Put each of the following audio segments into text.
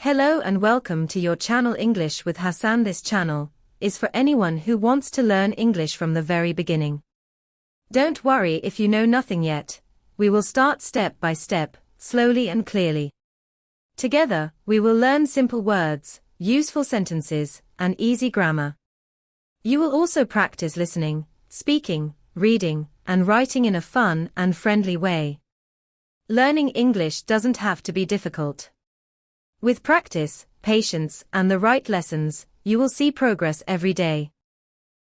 Hello and welcome to your channel English with Hassan. This channel is for anyone who wants to learn English from the very beginning. Don't worry if you know nothing yet. We will start step by step, slowly and clearly. Together, we will learn simple words, useful sentences, and easy grammar. You will also practice listening, speaking, reading, and writing in a fun and friendly way. Learning English doesn't have to be difficult. With practice, patience, and the right lessons, you will see progress every day.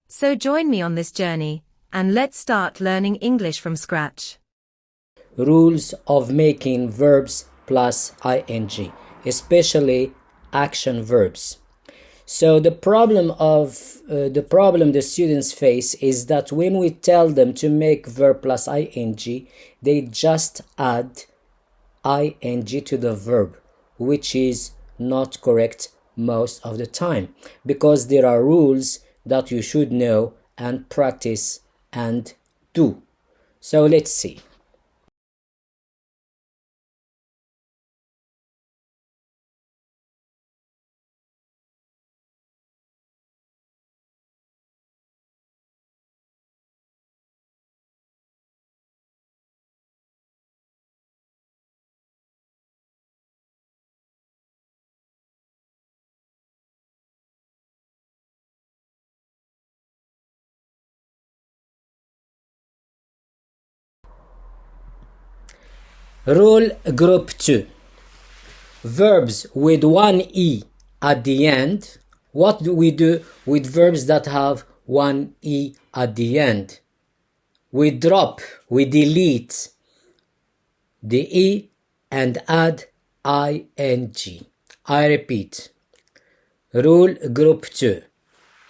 So join me on this journey, and let's start learning English from scratch. Rules of making verbs plus ing, especially action verbs. So the problem the students face is that when we tell them to make verb plus ing, they just add ing to the verb, which is not correct most of the time, because there are rules that you should know and practice and do. So let's see. Rule group 2. Verbs with one E at the end. What do we do with verbs that have one E at the end? We we delete the E and add ing. I repeat. Rule group 2.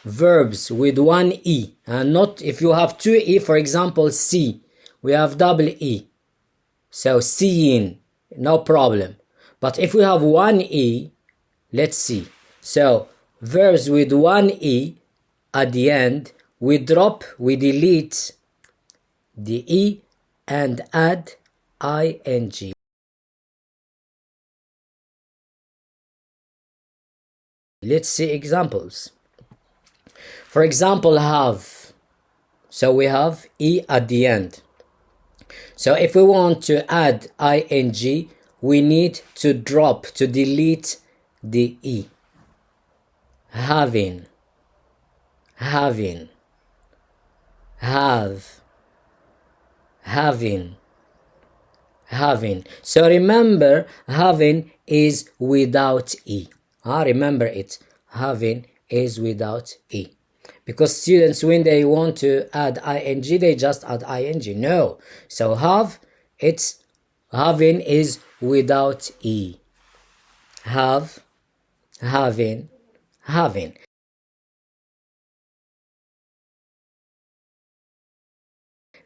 Verbs with one E, and not if you have two E, for example, see, we have double E. So seeing, no problem. But if we have one E, let's see. So verbs with one E at the end, we we delete the E and add ing. Let's see examples. For example, have. So we have E at the end. So if we want to add ing, we need to delete the E. Having, have, having. So remember, having is without E. Remember it. Having is without E. Because students, when they want to add ing, they just add ing. No. So having is without E. Have, having.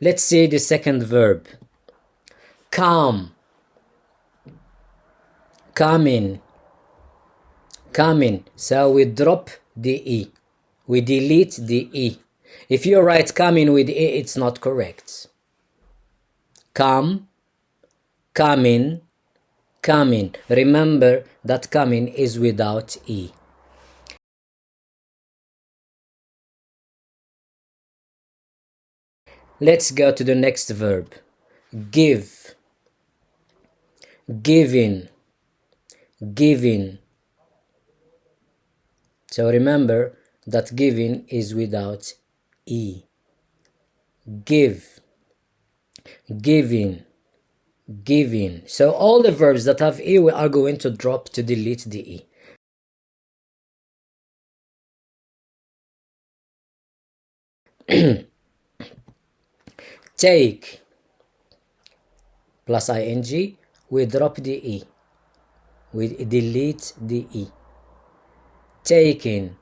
Let's see the second verb. Come, coming. So we drop the E. We delete the E. If you write coming with E, it's not correct. Come, coming. Remember that coming is without E. Let's go to the next verb. Give, giving. So remember that giving is without E. Give, giving. So all the verbs that have E, we are going to drop to delete the E. Take plus ing, we drop the E. We delete the E. Taking.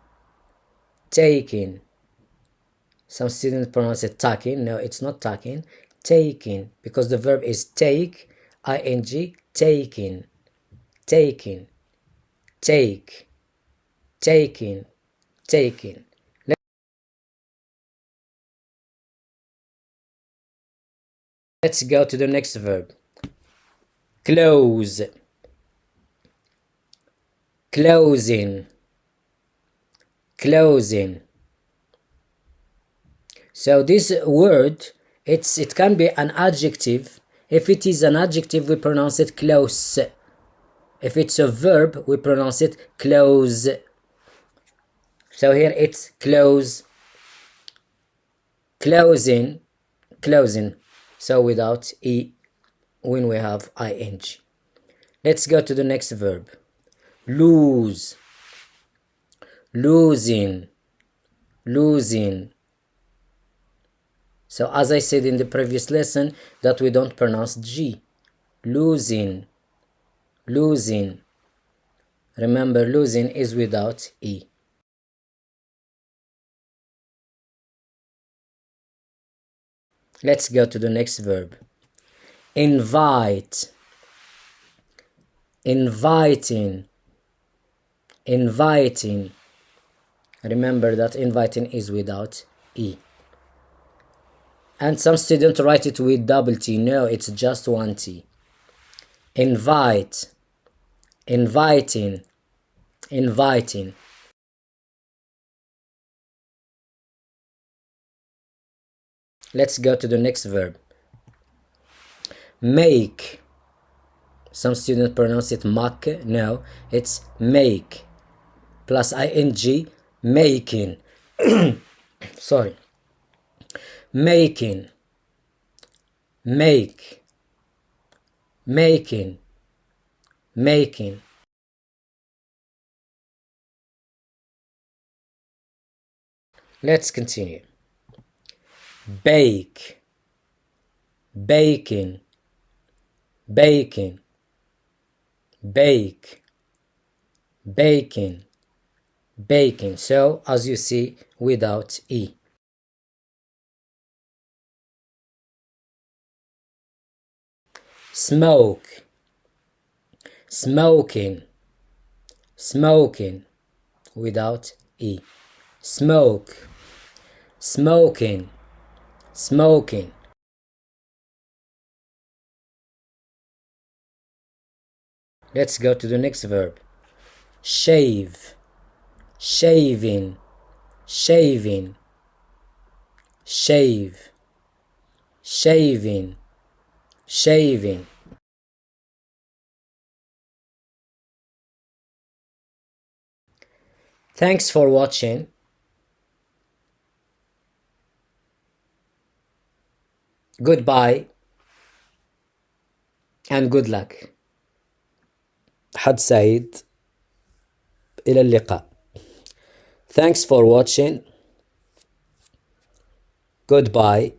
Some students pronounce it taking. No, it's not taking. Taking, because the verb is take, ing, taking. Taking. Let's go to the next verb. Close. closing, closing. So this word, it can be an adjective. If it is an adjective, we pronounce it close. If it's a verb, we pronounce it close. So here it's close, closing, closing. So without e when we have ing. Let's go to the next verb. Lose, losing, losing. So as I said in the previous lesson, that we don't pronounce G. Losing, losing. Remember, losing is without E. Let's go to the next verb. Invite, inviting, inviting. Remember that inviting is without E. And some students write it with double T. No, it's just one T. Invite, inviting, inviting. Let's go to the next verb. Make. Some students pronounce it make. No, it's make. Plus ing, making. Sorry. Making. Make. Making. Making. Let's continue. Bake, baking, baking, bake, baking, baking. So as you see, without E. Smoke, smoking, smoking, without E. Smoke, smoking, smoking. Let's go to the next verb. Shave, shaving, shaving, shave, shaving, shaving. Thanks for watching. Goodbye and good luck. حد سعيد. إلى اللقاء. Thanks for watching. Goodbye